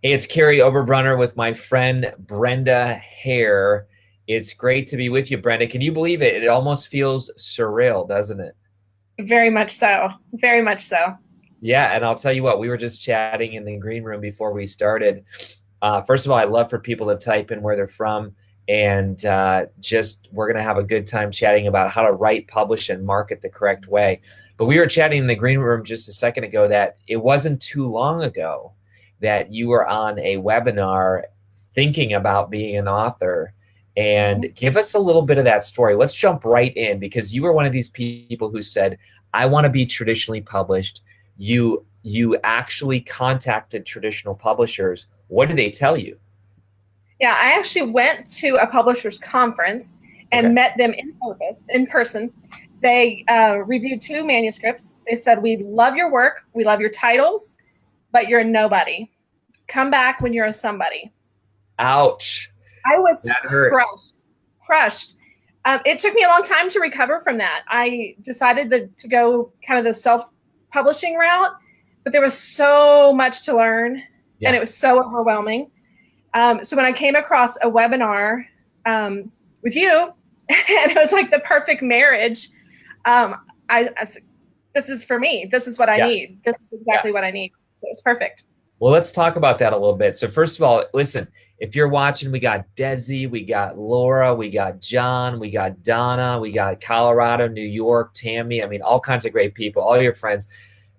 Hey, it's Kary Oberbrunner with my friend Brenda Haire. It's great to be with you, Brenda. Can you believe it? It almost feels surreal, doesn't it? Very much so. Very much so. Yeah, and I'll tell you what, we were just chatting in the green room before we started. First of all, I love for people to type in where they're from, and just we're going to have a good time chatting about how to write, publish, and market the correct way. But we were chatting in the green room just a second ago that it wasn't too long ago that you were on a webinar thinking about being an author. And give us a little bit of that story. Let's jump right in because you were one of these people who said, I want to be traditionally published. You actually contacted traditional publishers. What did they tell you? Yeah, I actually went to a publishers conference and Okay. met them in person. They reviewed two manuscripts. They said, "We love your work. We love your titles, but you're a nobody. Come back when you're a somebody." Ouch. I was That hurts. crushed. It took me a long time to recover from that. I decided to go kind of the self-publishing route, but there was so much to learn, and Yeah. it was so overwhelming. So when I came across a webinar with you, and it was like the perfect marriage, I said, this is for me. This is what I Yeah. need. This is Yeah. exactly what I need. It was perfect. Well, let's talk about that a little bit. So first of all, listen, if you're watching, we got Desi, we got Laura, we got John, we got Donna, we got Colorado, New York, Tammy. I mean, all kinds of great people, all your friends.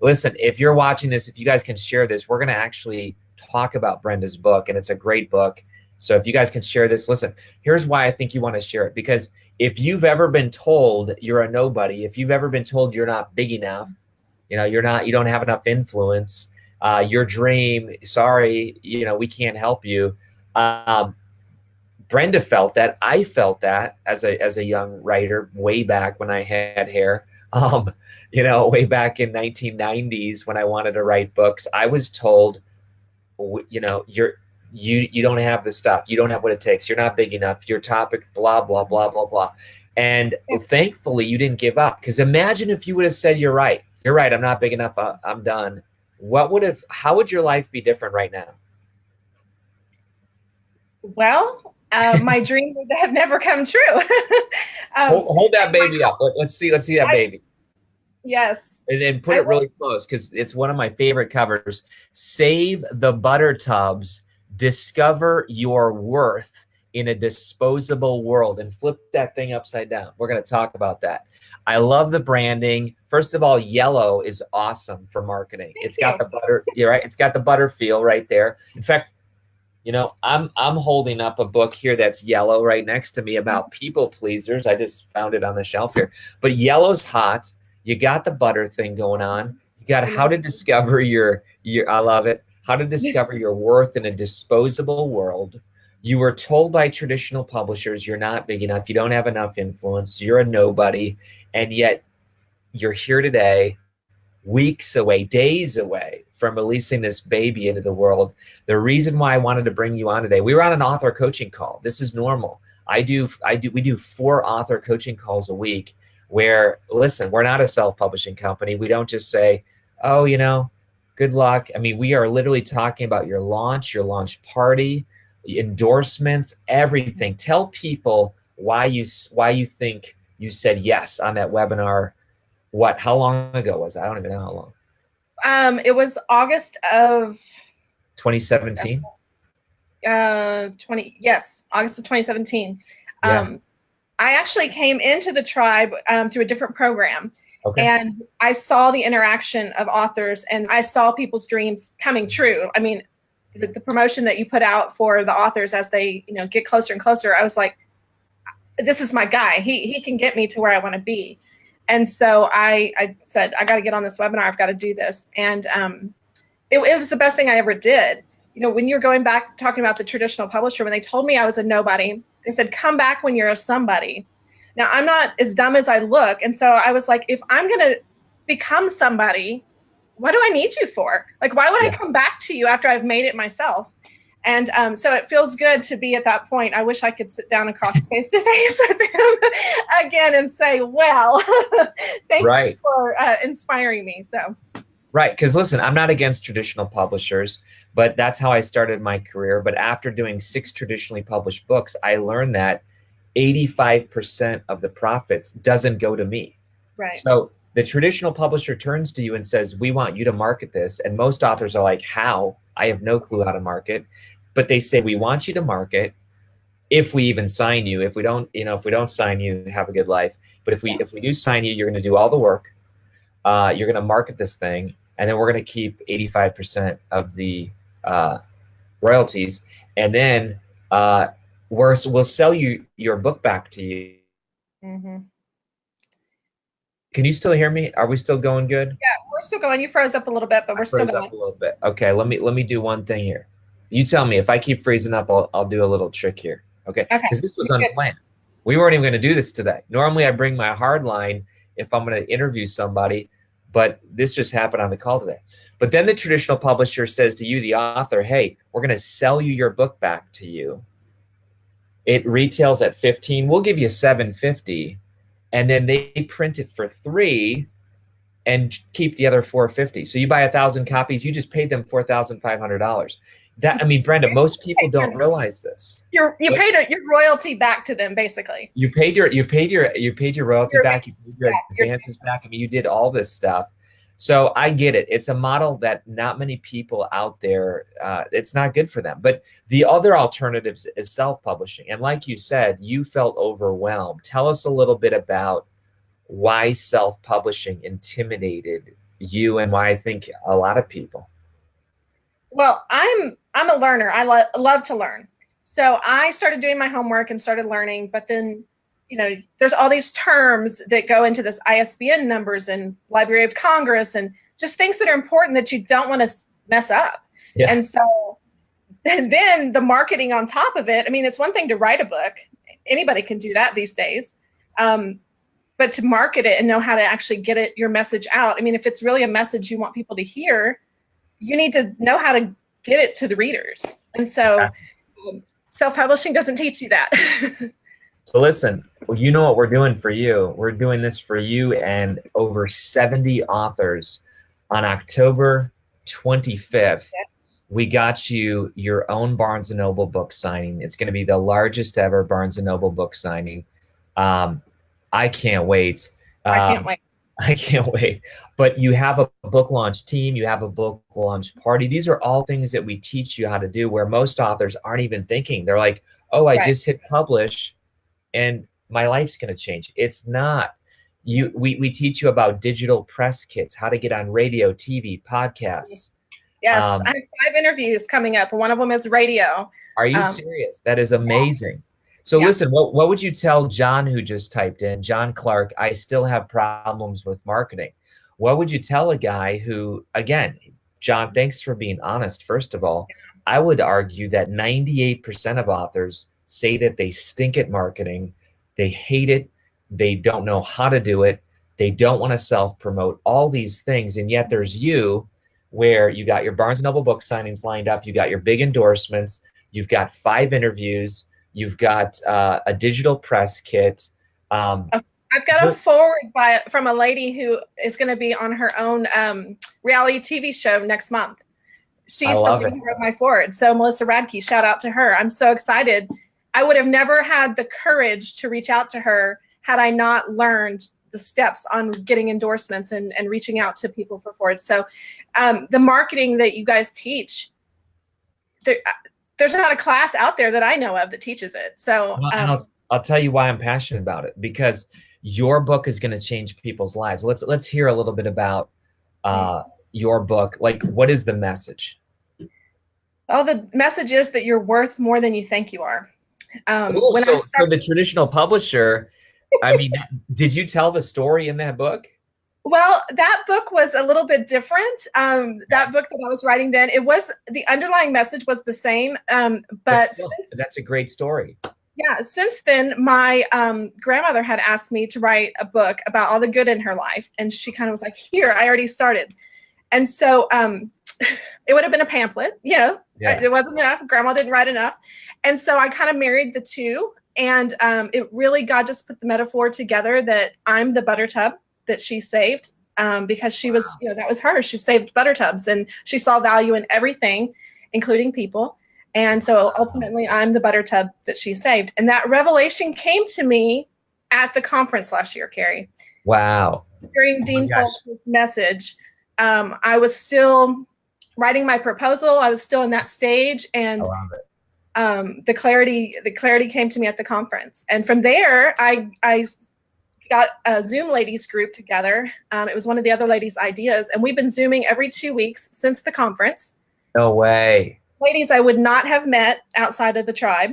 Listen, if you're watching this, if you guys can share this, we're going to actually talk about Brenda's book, and it's a great book. So if you guys can share this, listen, here's why I think you want to share it. Because if you've ever been told you're a nobody, if you've ever been told you're not big enough, you don't have enough influence, your dream, sorry, we can't help you. Um, Brenda felt that. I felt that as a young writer way back when I had hair. Way back in 1990s when I wanted to write books, I was told, you don't have the stuff. You don't have what it takes. You're not big enough. Your topic, blah, blah, blah, blah, blah. And thankfully you didn't give up, because imagine if you would have said, you're right. You're right. I'm not big enough. I'm done. How would your life be different right now? Well, my dreams have never come true. Hold that baby up. Let's see that baby. Yes. And then put it really close, because it's one of my favorite covers. Save the butter tubs. Discover your worth in a disposable world. And flip that thing upside down. We're going to talk about that. I love the branding. First of all, yellow is awesome for marketing. It's got the butter. You're right. It's got the butter feel right there. In fact, I'm holding up a book here that's yellow right next to me about people pleasers. I just found it on the shelf here. But yellow's hot. You got the butter thing going on. You got how to discover your I love it. How to discover your worth in a disposable world. You were told by traditional publishers you're not big enough. You don't have enough influence. You're a nobody. And yet you're here today, weeks away, days away from releasing this baby into the world. The reason why I wanted to bring you on today, we were on an author coaching call. This is normal. We do 4 author coaching calls a week where, listen, we're not a self-publishing company. We don't just say, oh, good luck. I mean, we are literally talking about your launch party, endorsements, everything. Tell people why you think you said yes on that webinar. How long ago was it? I don't even know how long. It was August of 2017. August of 2017. Yeah. I actually came into the tribe through a different program. Okay. And I saw the interaction of authors, and I saw people's dreams coming true. I mean, the promotion that you put out for the authors as they, get closer and closer, I was like, this is my guy. He can get me to where I want to be. And so I said, I got to get on this webinar. I've got to do this. And it was the best thing I ever did. When you're going back talking about the traditional publisher, when they told me I was a nobody, they said, come back when you're a somebody. Now, I'm not as dumb as I look. And so I was like, if I'm going to become somebody, what do I need you for? Like, why would I come back to you after I've made it myself? And so it feels good to be at that point. I wish I could sit down and cross face to face with him again and say, well, thank you for inspiring me. So. Right. Because listen, I'm not against traditional publishers, But that's how I started my career. But after doing 6 traditionally published books, I learned that 85% of the profits doesn't go to me. Right. So the traditional publisher turns to you and says, we want you to market this. And most authors are like, how? I have no clue how to market. But they say, we want you to market if we even sign you. If we don't, if we don't sign you, have a good life. But if we do sign you, you're going to do all the work. You're going to market this thing, and then we're going to keep 85% of the royalties, and then we'll sell you your book back to you. Mm-hmm. Can you still hear me? Are we still going good? Yeah, we're still going. You froze up a little bit, but we're still going. Up a little bit. Okay, let me do one thing here. You tell me if I keep freezing up. I'll do a little trick here. Okay. Because this was unplanned. We weren't even going to do this today. Normally, I bring my hard line if I'm going to interview somebody, but this just happened on the call today. But then the traditional publisher says to you, the author, hey, we're going to sell you your book back to you. It retails at $15. We'll give you $7.50, and then they print it for $3 and keep the other $4.50. So you buy 1,000 copies, you just paid them $4,500. That, I mean, Brenda, most people don't realize this. You paid your royalty back to them, basically. You paid your royalty back. You paid your advances back. I mean, you did all this stuff. So I get it. It's a model that not many people out there, it's not good for them. But the other alternatives is self-publishing. And like you said, you felt overwhelmed. Tell us a little bit about why self-publishing intimidated you and why I think a lot of people. Well, I'm a learner. I love to learn. So I started doing my homework and started learning, but then, there's all these terms that go into this ISBN numbers and Library of Congress and just things that are important that you don't want to mess up. Yeah. And so and then the marketing on top of it. I mean, it's one thing to write a book. Anybody can do that these days. But to market it and know how to actually get your message out. I mean, if it's really a message you want people to hear, you need to know how to get it to the readers. And so self-publishing doesn't teach you that. So listen, you know what we're doing for you. We're doing this for you and over 70 authors. On October 25th, we got you your own Barnes & Noble book signing. It's going to be the largest ever Barnes & Noble book signing. I can't wait. I can't wait. But you have a book launch team. You have a book launch party. These are all things that we teach you how to do where most authors aren't even thinking. They're like, oh, I just hit publish and my life's going to change. It's not. We teach you about digital press kits, how to get on radio, TV, podcasts. Yes, I have 5 interviews coming up. One of them is radio. Are you serious? That is amazing. So listen, what would you tell John who just typed in, John Clark, I still have problems with marketing. What would you tell a guy who, again, John, thanks for being honest, first of all. I would argue that 98% of authors say that they stink at marketing, they hate it, they don't know how to do it, they don't want to self-promote, all these things, and yet there's you where you got your Barnes & Noble book signings lined up, you got your big endorsements, you've got 5 interviews, you've got a digital press kit. I've got a forward from a lady who is going to be on her own reality TV show next month. She's the lady who wrote my forward. So Melissa Radke, shout out to her. I'm so excited. I would have never had the courage to reach out to her had I not learned the steps on getting endorsements and reaching out to people for forwards. So the marketing that you guys teach, there's not a class out there that I know of that teaches it. So I'll tell you why I'm passionate about it, because your book is going to change people's lives. Let's hear a little bit about your book. Like, what is the message? Oh, the message is that you're worth more than you think you are. So for the traditional publisher, I mean, did you tell the story in that book? Well, that book was a little bit different. That book that I was writing then, the underlying message was the same. But still, that's a great story. Yeah. Since then, my grandmother had asked me to write a book about all the good in her life. And she kind of was like, here, I already started. And so it would have been a pamphlet, it wasn't enough. Grandma didn't write enough. And so I kind of married the two. And it really, God just put the metaphor together that I'm the butter tub that she saved because she was, that was her. She saved butter tubs and she saw value in everything. including people. And so ultimately, I'm the butter tub that she saved. And that revelation came to me at the conference last year, Kary. Wow. During Dean Folks' message, I was still writing my proposal. I was still in that stage, and the clarity came to me at the conference. And from there, I got a Zoom ladies group together. It was one of the other ladies' ideas, and we've been Zooming every 2 weeks since the conference. No way. Ladies I would not have met outside of the tribe,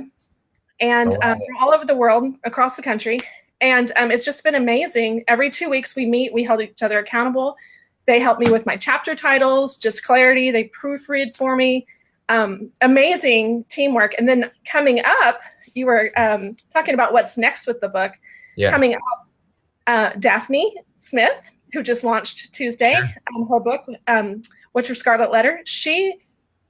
and from all over the world, across the country. And it's just been amazing. Every 2 weeks we meet, we hold each other accountable. They help me with my chapter titles, just clarity. They proofread for me. Amazing teamwork. And then coming up, you were talking about what's next with the book. Yeah. Coming up, Daphne Smith, who just launched Tuesday, her book, What's Your Scarlet Letter? She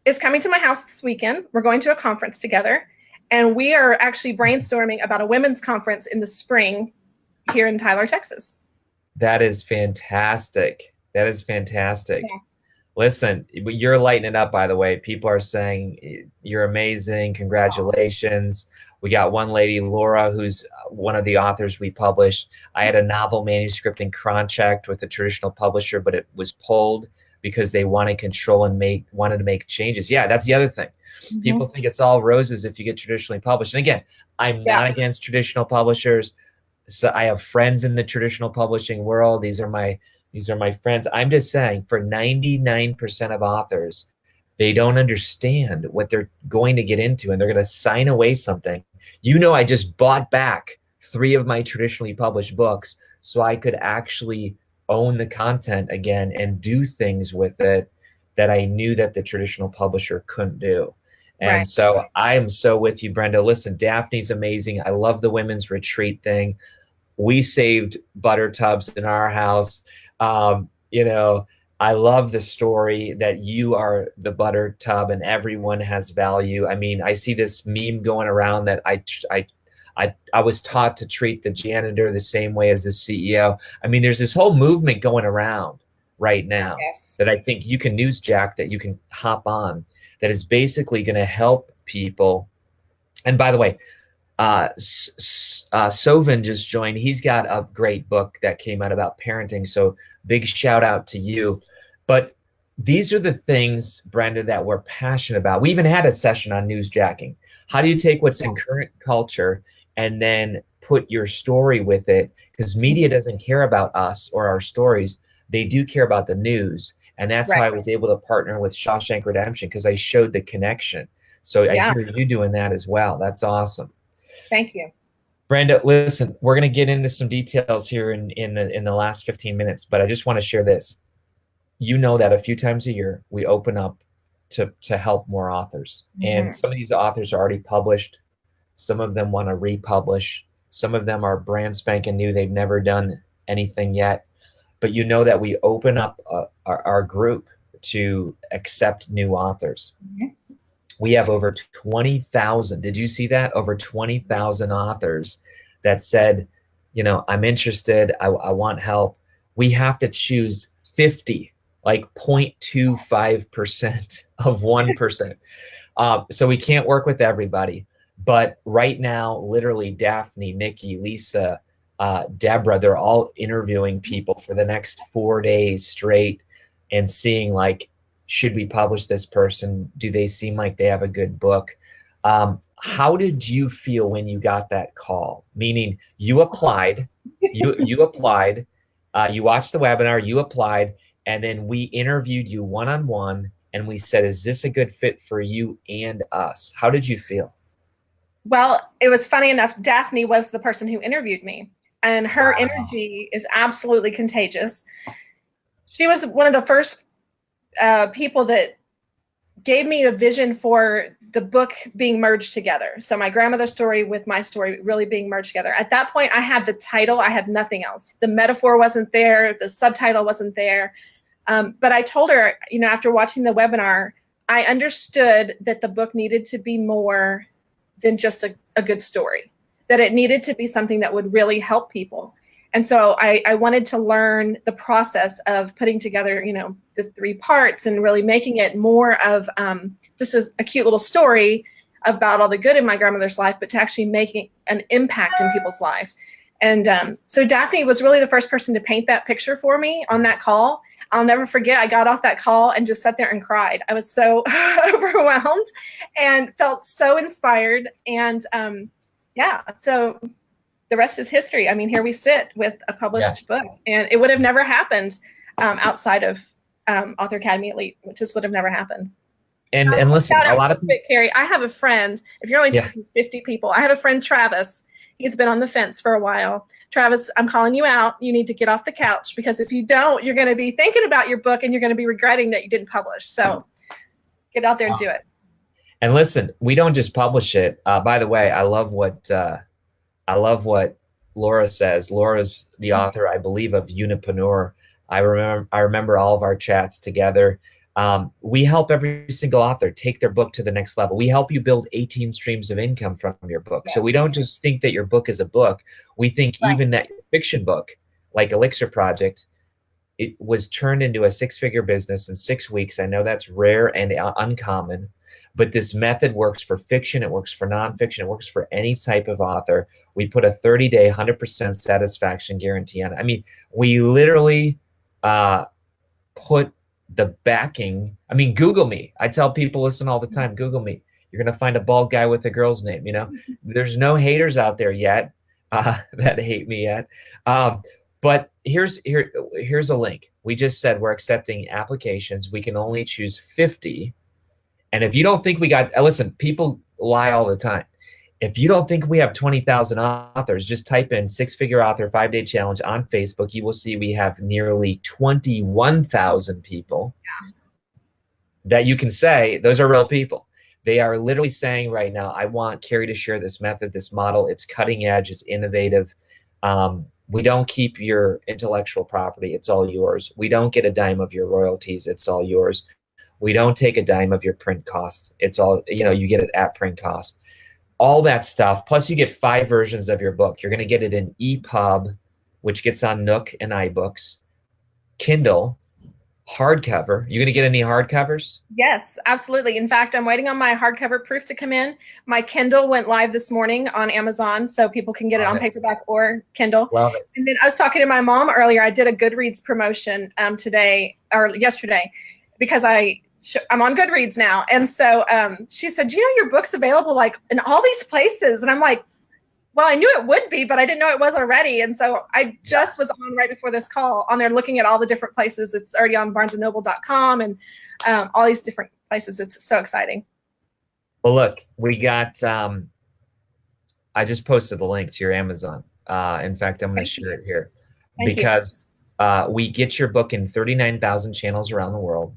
is coming to my house this weekend. We're going to a conference together. And we are actually brainstorming about a women's conference in the spring here in Tyler, Texas. That is fantastic. That is fantastic. Yeah. Listen, you're lighting it up, by the way. People are saying you're amazing. Congratulations. We got one lady, Laura, who's one of the authors we published. I had a novel manuscript in contract with a traditional publisher, but it was pulled because they wanted control and wanted to make changes. Yeah, that's the other thing. Mm-hmm. People think it's all roses if you get traditionally published. And again, I'm not against traditional publishers. So I have friends in the traditional publishing world. These are my friends. I'm just saying, for 99% of authors, they don't understand what they're going to get into, and they're going to sign away something. I just bought back 3 of my traditionally published books so I could actually own the content again and do things with it that I knew that the traditional publisher couldn't do. And so I am so with you, Brenda. Listen, Daphne's amazing. I love the women's retreat thing. We saved butter tubs in our house. I love the story that you are the butter tub and everyone has value. I mean, I see this meme going around that I was taught to treat the janitor the same way as the CEO. I mean, there's this whole movement going around right now that I think you can newsjack, that you can hop on, that is basically going to help people. And by the way, Sovin just joined. He's got a great book that came out about parenting. So big shout out to you. But these are the things, Brenda, that we're passionate about. We even had a session on newsjacking. How do you take what's in current culture and then put your story with it? Because media doesn't care about us or our stories. They do care about the news. And that's how I was able to partner with Shawshank Redemption, because I showed the connection. So I hear you doing that as well. That's awesome. Thank you. Brenda, listen, we're going to get into some details here in the last 15 minutes, but I just want to share this. You know that a few times a year we open up to help more authors. And some of these authors are already published. Some of them want to republish. Some of them are brand spanking new. They've never done anything yet. But you know that we open up our group to accept new authors. We have over 20,000. Did you see that? Over 20,000 authors that said, I'm interested. I want help. We have to choose 50, like 0.25% of 1%. So we can't work with everybody. But right now, literally, Daphne, Nikki, Lisa, Deborah, they're all interviewing people for the next 4 days straight and seeing, like, should we publish this person? Do they seem like they have a good book? How did you feel when you got that call? Meaning you applied, you applied, you watched the webinar, you applied, and then we interviewed you one-on-one and we said, is this a good fit for you and us? How did you feel? Well, it was funny enough. Daphne was the person who interviewed me, and her energy is absolutely contagious. She was one of the first people that gave me a vision for the book being merged together. So my grandmother's story with my story really being merged together. At that point, I had the title. I had nothing else. The metaphor wasn't there. The subtitle wasn't there. But I told her, after watching the webinar, I understood that the book needed to be more than just a good story, that it needed to be something that would really help people. And so I wanted to learn the process of putting together, you know, the 3 parts and really making it more of just a cute little story about all the good in my grandmother's life, but to actually making an impact in people's lives. And so Daphne was really the first person to paint that picture for me on that call. I'll never forget, I got off that call and just sat there and cried. I was so overwhelmed and felt so inspired. And yeah, so the rest is history. I mean, here we sit with a published book, and it would have never happened outside of Author Academy Elite. It just would have never happened. And listen, a lot of people, Kary, I have a friend, if you're only talking 50 people, I have a friend, Travis. He's been on the fence for a while. Travis, I'm calling you out. You need to get off the couch, because if you don't, you're going to be thinking about your book and you're going to be regretting that you didn't publish. So get out there and do it. And listen, we don't just publish it. By the way, I love what Laura says. Laura's the author, I believe, of Unipreneur. I remember all of our chats together. We help every single author take their book to the next level. We help you build 18 streams of income from your book. Yeah. So we don't just think that your book is a book. We think even that your fiction book, like Elixir Project, it was turned into a 6-figure business in 6 weeks. I know that's rare and uncommon, but this method works for fiction. It works for nonfiction. It works for any type of author. We put a 30-day, 100% satisfaction guarantee on it. I mean, we literally put the backing. I mean, Google me. I tell people, listen all the time, Google me. You're going to find a bald guy with a girl's name. You know, there's no haters out there yet that hate me yet. But here's a link. We just said we're accepting applications. We can only choose 50. And if you don't think we got, listen, people lie all the time. If you don't think we have 20,000 authors, just type in 6-figure author 5-day challenge on Facebook. You will see we have nearly 21,000 people that you can say, those are real people. They are literally saying right now, I want Kary to share this method, this model. It's cutting edge. It's innovative. We don't keep your intellectual property. It's all yours. We don't get a dime of your royalties. It's all yours. We don't take a dime of your print costs. It's all, you know, you get it at print cost. All that stuff. Plus you get 5 versions of your book. You're going to get it in EPUB, which gets on Nook and iBooks, Kindle, hardcover. You going to get any hardcovers? Yes, absolutely. In fact, I'm waiting on my hardcover proof to come in. My Kindle went live this morning on Amazon, so people can get it on paperback or Kindle. Love it. And then I was talking to my mom earlier. I did a Goodreads promotion today or yesterday, because I'm on Goodreads now. And so she said, you know, your book's available like in all these places. And I'm like, well, I knew it would be, but I didn't know it was already. And so I just was on right before this call on there looking at all the different places. It's already on barnesandnoble.com and all these different places. It's so exciting. Well, look, we got, I just posted the link to your Amazon. In fact, I'm going to share it here because we get your book in 39,000 channels around the world.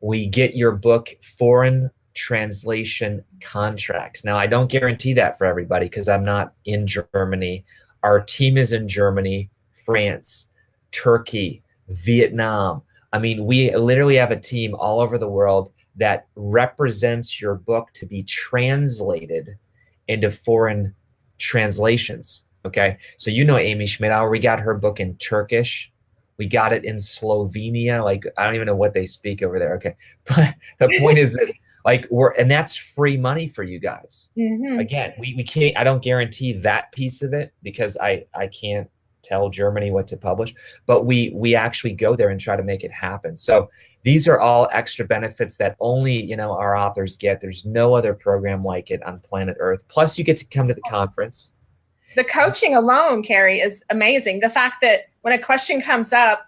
We get your book foreign translation contracts. Now, I don't guarantee that for everybody because I'm not in Germany. Our team is in Germany, France, Turkey, Vietnam. I mean, we literally have a team all over the world that represents your book to be translated into foreign translations, okay? So you know Amy Schmidauer, we got her book in Turkish. We got it in Slovenia. Like, I don't even know what they speak over there. Okay. But the point is this, like, and that's free money for you guys. Mm-hmm. Again, we can't, I don't guarantee that piece of it because I can't tell Germany what to publish, but we actually go there and try to make it happen. So these are all extra benefits that only, you know, our authors get. There's no other program like it on planet Earth. Plus you get to come to the conference. The coaching alone, Kary, is amazing. The fact that when a question comes up,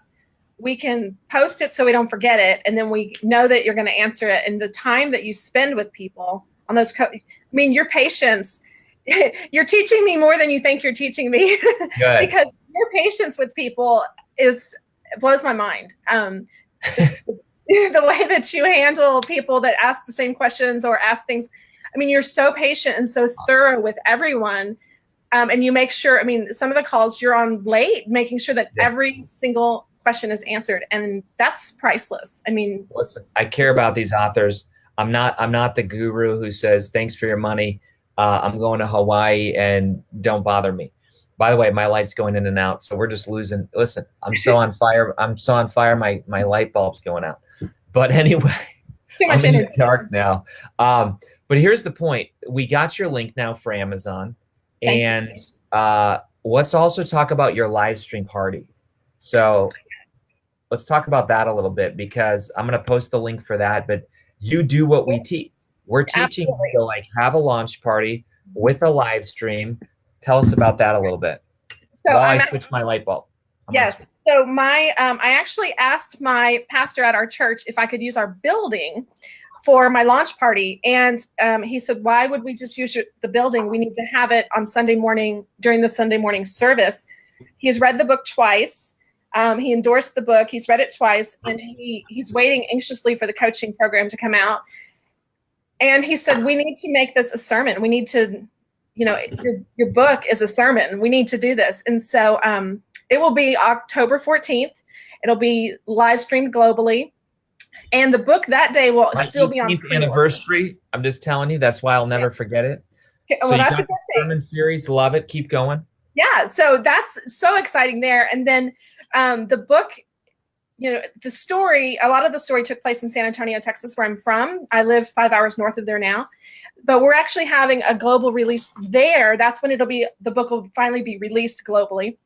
we can post it so we don't forget it, and then we know that you're going to answer it. And the time that you spend with people on those, I mean, your patience, you're teaching me more than you think you're teaching me because your patience with people blows my mind. The way that you handle people that ask the same questions or ask things, I mean, you're so patient and so thorough with everyone. And you make sure, I mean, some of the calls you're on late, making sure that every single question is answered. And that's priceless. I mean, listen, I care about these authors. I'm not the guru who says, thanks for your money. I'm going to Hawaii and don't bother me. By the way, my light's going in and out, so we're just losing. Listen, I'm so on fire. I'm so on fire. My light bulb's going out. But anyway, Too much I'm in energy. the dark now. But here's the point. We got your link now for Amazon. Thank And let's also talk about your live stream party. So let's talk about that a little bit, because I'm going to post the link for that. But you do what we teach. We're teaching you to like have a launch party with a live stream. Tell us about that a little bit. So While I switch my light bulb. Yes. So my I actually asked my pastor at our church if I could use our building for my launch party, and he said, "Why would we just use the building? We need to have it on Sunday morning during the Sunday morning service." He's read the book twice. He endorsed the book. He's read it twice, and he's waiting anxiously for the coaching program to come out. And he said, "We need to make this a sermon. We need to, you know, your book is a sermon. We need to do this." And so it will be October 14th. It'll be live streamed globally. And the book that day will still be on anniversary. I'm just telling you, that's why I'll never forget it. Okay, well, so that's you got the sermon series. Love it. Keep going. Yeah. So that's so exciting there. And then the book, you know, the story, a lot of the story took place in San Antonio, Texas, where I'm from. I live 5 hours north of there now. But we're actually having a global release there. That's when the book will finally be released globally.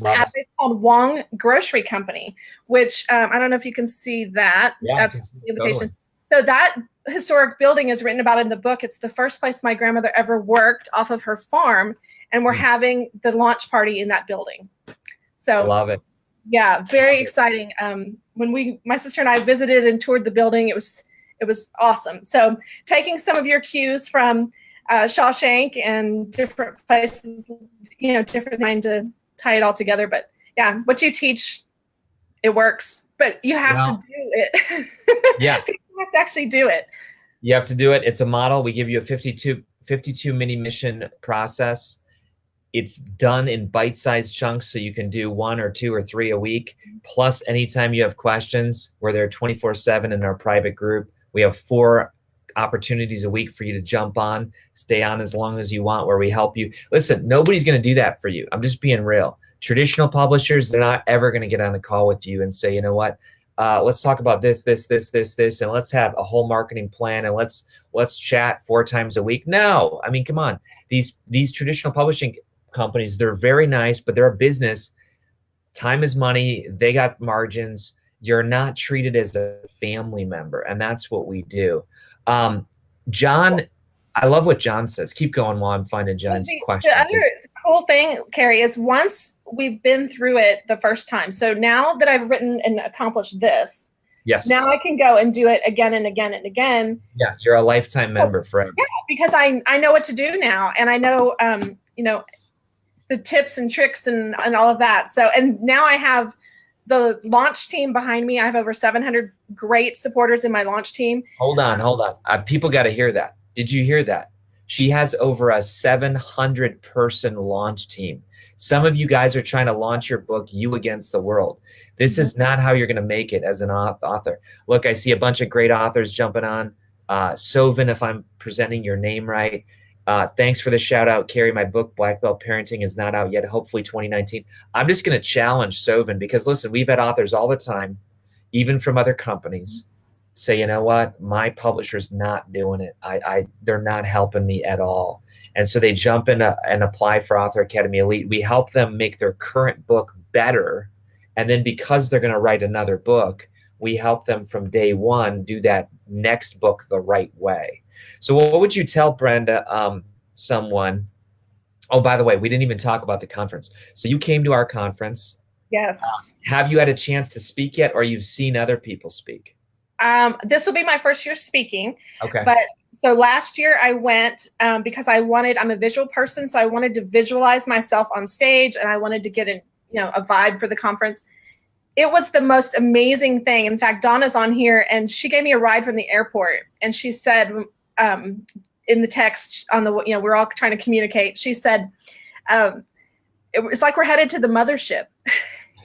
It's called Wong Grocery Company, which I don't know if you can see that. Yeah, that's the invitation. Totally. So that historic building is written about in the book. It's the first place my grandmother ever worked off of her farm, and we're having the launch party in that building. So love it. Yeah, very exciting. When my sister and I visited and toured the building, it was awesome. So taking some of your cues from Shawshank and different places, you know, different mind to tie it all together. But yeah, what you teach, it works, but you have to do it. Yeah. People have to actually do it. You have to do it. It's a model. We give you a 52 mini mission process. It's done in bite-sized chunks, so you can do 1 or 2 or 3 a week. Plus, anytime you have questions, we're there 24/7 in our private group. We have 4 opportunities a week for you to jump on, stay on as long as you want, where we help you. Listen, nobody's going to do that for you. I'm just being real. Traditional publishers, they're not ever going to get on a call with you and say, you know what, let's talk about this, and let's have a whole marketing plan, and let's chat 4 times a week. No, I mean, come on. These traditional publishing companies, they're very nice, but they're a business. Time is money. They got margins. You're not treated as a family member, and that's what we do. John, I love what John says. Keep going while I'm finding John's question. The other cool thing, Kary, is once we've been through it the first time, so now that I've written and accomplished this, yes, now I can go and do it again and again and again. Yeah, you're a lifetime member forever. Yeah, because I know what to do now, and I know you know, the tips and tricks and all of that. So, and now I have the launch team behind me. I have over 700 great supporters in my launch team. Hold on. People got to hear that. Did you hear that? She has over a 700-person launch team. Some of you guys are trying to launch your book, You Against the World. This is not how you're going to make it as an author. Look, I see a bunch of great authors jumping on. Sovin, if I'm presenting your name right. Thanks for the shout out, Kary. My book, Black Belt Parenting, is not out yet. Hopefully 2019. I'm just going to challenge Sovin, because listen, we've had authors all the time, even from other companies, say, you know what, my publisher's not doing it. They're not helping me at all. And so they jump in and apply for Author Academy Elite. We help them make their current book better. And then because they're going to write another book, we help them from day one do that next book the right way. So what would you tell Brenda, someone? Oh, by the way, we didn't even talk about the conference. So you came to our conference. Yes. Have you had a chance to speak yet, or you've seen other people speak? This will be my first year speaking. Okay. But so last year I went because I'm a visual person, so I wanted to visualize myself on stage, and I wanted to get a vibe for the conference. It was the most amazing thing. In fact, Donna's on here, and she gave me a ride from the airport, and she said in the text on the, we're all trying to communicate. She said, it's like we're headed to the mothership.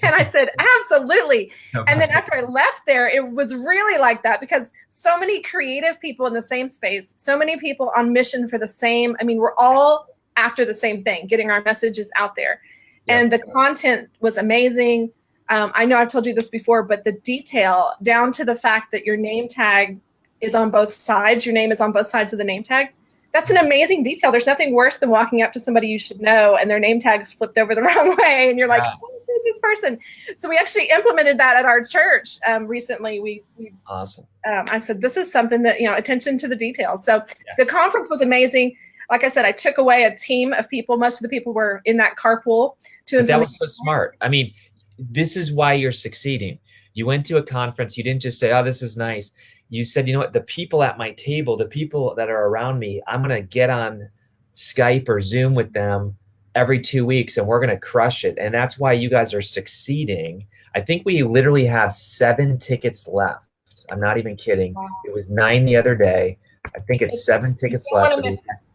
And I said, absolutely. And then after I left there, it was really like that, because so many creative people in the same space, so many people on mission for the same, we're all after the same thing, getting our messages out there. And the content was amazing. I know I've told you this before, but the detail down to the fact that your name tag is on both sides, your name is on both sides of the name tag. That's an amazing detail. There's nothing worse than walking up to somebody you should know and their name tag's flipped over the wrong way. And you're like, who is this person? So we actually implemented that at our church recently. We awesome. I said, this is something that, attention to the details. So the conference was amazing. Like I said, I took away a team of people. Most of the people were in that carpool. That was so smart. I mean, this is why you're succeeding. You went to a conference. You didn't just say, oh, this is nice. You said, you know what, the people at my table, the people that are around me, I'm going to get on Skype or Zoom with them every 2 weeks and we're going to crush it. And that's why you guys are succeeding. I think we literally have 7 tickets left. I'm not even kidding. Wow. It was 9 the other day. I think it's 7 tickets left.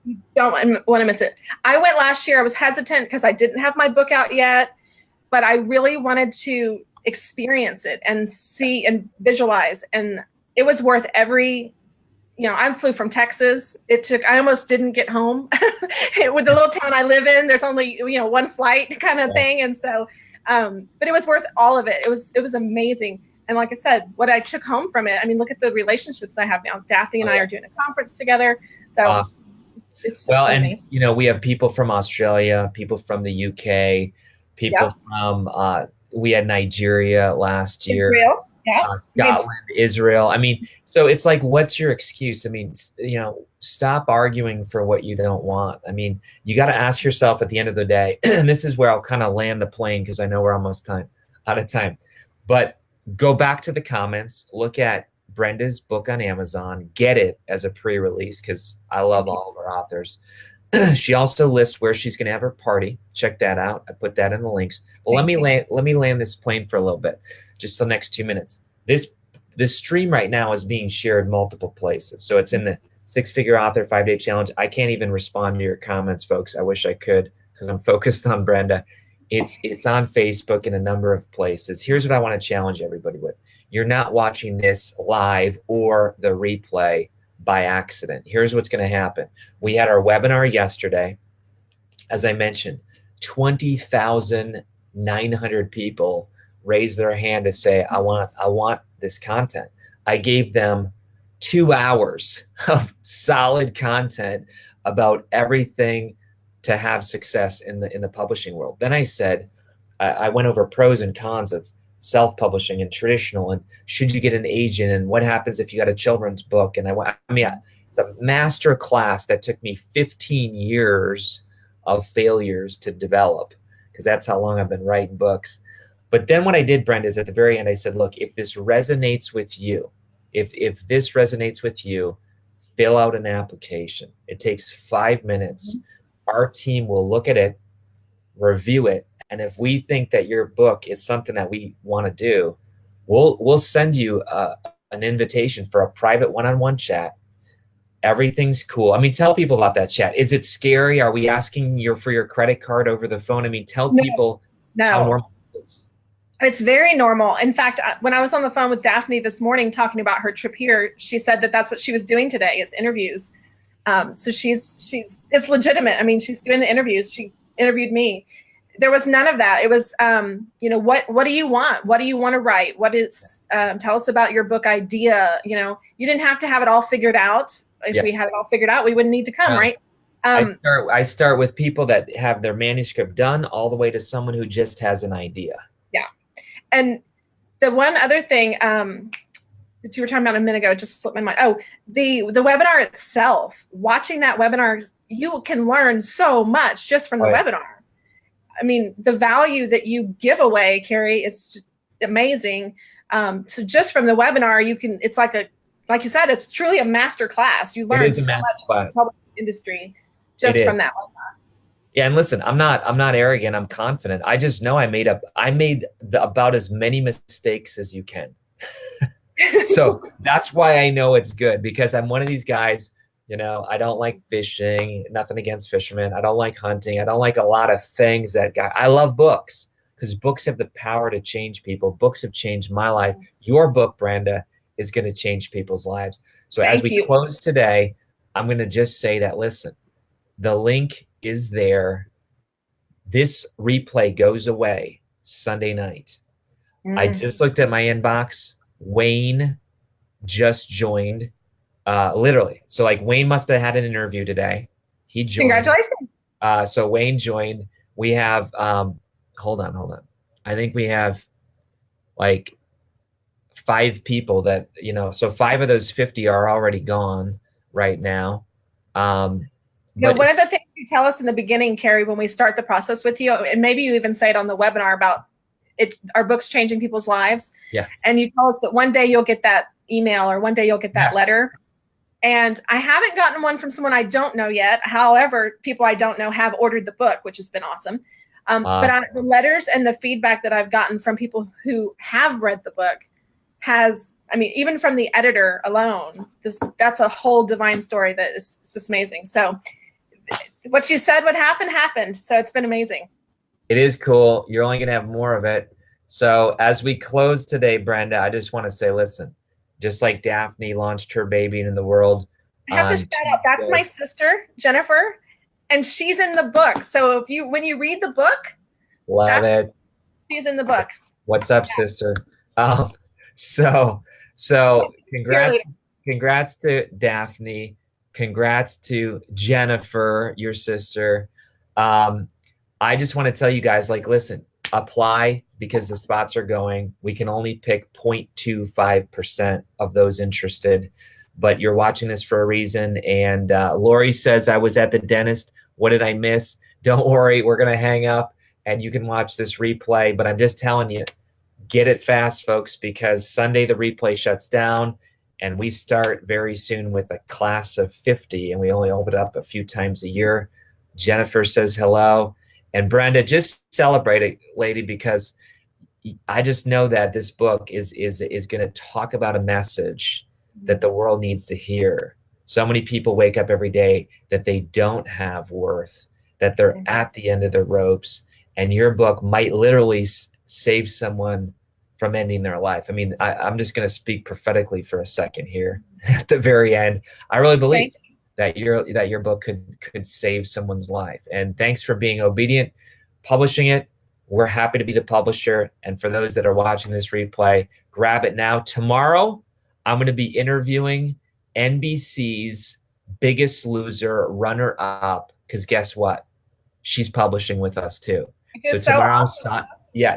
You don't want to miss it. I went last year. I was hesitant because I didn't have my book out yet, but I really wanted to experience it and see and visualize. And it was worth every, I flew from Texas. I almost didn't get home. With the little town I live in, there's only, one flight kind of thing. And so, but it was worth all of it. It was amazing. And like I said, what I took home from it, I mean, look at the relationships I have now. Daphne and I are doing a conference together. So it's well, amazing. And we have people from Australia, people from the UK, people from, we had Nigeria last year. Israel. Scotland, Israel. I mean, so it's like, what's your excuse? I mean, stop arguing for what you don't want. I mean, you got to ask yourself at the end of the day, and this is where I'll kind of land the plane because I know we're almost out of time, but go back to the comments, look at Brenda's book on Amazon, get it as a pre-release because I love all of our authors. She also lists where she's going to have her party. Check that out. I put that in the links. But let me land this plane for a little bit, just the next 2 minutes. This stream right now is being shared multiple places. So it's in the 6-Figure Author 5-Day Challenge. I can't even respond to your comments, folks. I wish I could because I'm focused on Brenda. It's on Facebook in a number of places. Here's what I want to challenge everybody with. You're not watching this live or the replay by accident. Here's what's going to happen. We had our webinar yesterday. As I mentioned, 20,900 people raised their hand to say, I want this content. I gave them 2 hours of solid content about everything to have success in the publishing world. Then I said, I went over pros and cons of self-publishing and traditional, and should you get an agent, and what happens if you got a children's book. And it's a master class that took me 15 years of failures to develop, because that's how long I've been writing books. But then what I did, Brenda, is at the very end, I said, look, if this resonates with you, if this resonates with you, fill out an application. It takes 5 minutes. Our team will look at it, review it, and if we think that your book is something that we want to do, we'll send you an invitation for a private one-on-one chat. Everything's cool. I mean, tell people about that chat. Is it scary? Are we asking for your credit card over the phone? I mean, tell people how normal it is. It's very normal. In fact, when I was on the phone with Daphne this morning talking about her trip here, she said that that's what she was doing today is interviews. So it's legitimate. I mean, she's doing the interviews. She interviewed me. There was none of that. It was, what do you want? What do you want to write? Tell us about your book idea. You didn't have to have it all figured out. If we had it all figured out, we wouldn't need to come, right? I start with people that have their manuscript done all the way to someone who just has an idea. Yeah. And the one other thing that you were talking about a minute ago, it just slipped my mind. Oh, the webinar itself, watching that webinar, you can learn so much just from the webinar. I mean, the value that you give away, Kary, is just amazing. So just from the webinar, it's like you said, it's truly a master class. You learn so much about the public industry just from that webinar. Yeah, and listen, I'm not arrogant. I'm confident. I just know I made about as many mistakes as you can. So that's why I know it's good, because I'm one of these guys. I don't like fishing, nothing against fishermen. I don't like hunting. I don't like a lot of things I love books, because books have the power to change people. Books have changed my life. Your book, Brenda, is going to change people's lives. So as we close today, I'm going to just say that, listen, the link is there. This replay goes away Sunday night. I just looked at my inbox. Wayne just joined, literally. So like Wayne must have had an interview today. He joined. Congratulations. So Wayne joined. We have, hold on. I think we have like 5 people that, you know, so 5 of those 50 are already gone right now. One of the things you tell us in the beginning, Kary, when we start the process with you, and maybe you even say it on the webinar about it, our book's changing people's lives. Yeah. And you tell us that one day you'll get that email or one day you'll get that letter. And I haven't gotten one from someone I don't know yet. However, people I don't know have ordered the book, which has been awesome. But the letters and the feedback that I've gotten from people who have read the book has, I mean, even from the editor alone, that's a whole divine story that is just amazing. So what you said would happen, happened. So it's been amazing. It is cool. You're only going to have more of it. So as we close today, Brenda, I just want to say, listen, just like Daphne launched her baby into the world. I have to shout out, that's my sister, Jennifer, and she's in the book. So when you read the book, love it. She's in the book. What's up, sister? So congrats to Daphne. Congrats to Jennifer, your sister. I just want to tell you guys, like, listen, apply because the spots are going. We can only pick 0.25% of those interested, but you're watching this for a reason. And Lori says, I was at the dentist. What did I miss? Don't worry, we're going to hang up and you can watch this replay. But I'm just telling you, get it fast, folks, because Sunday the replay shuts down and we start very soon with a class of 50 and we only open it up a few times a year. Jennifer says hello. And Brenda, just celebrate it, lady, because I just know that this book is going to talk about a message that the world needs to hear. So many people wake up every day that they don't have worth, that they're at the end of their ropes, and your book might literally save someone from ending their life. I mean, I'm just going to speak prophetically for a second here at the very end. I really believe that your book could save someone's life. And thanks for being obedient, publishing it. We're happy to be the publisher. And for those that are watching this replay, grab it now. Tomorrow, I'm going to be interviewing NBC's Biggest Loser runner-up, because guess what? She's publishing with us too. So tomorrow,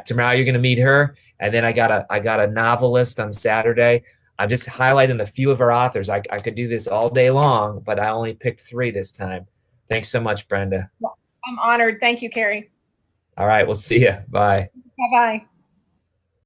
tomorrow you're going to meet her. And then I got a novelist on Saturday. I'm just highlighting a few of our authors. I could do this all day long, but I only picked 3 this time. Thanks so much, Brenda. I'm honored. Thank you, Kary. All right, we'll see you. Bye. Bye-bye.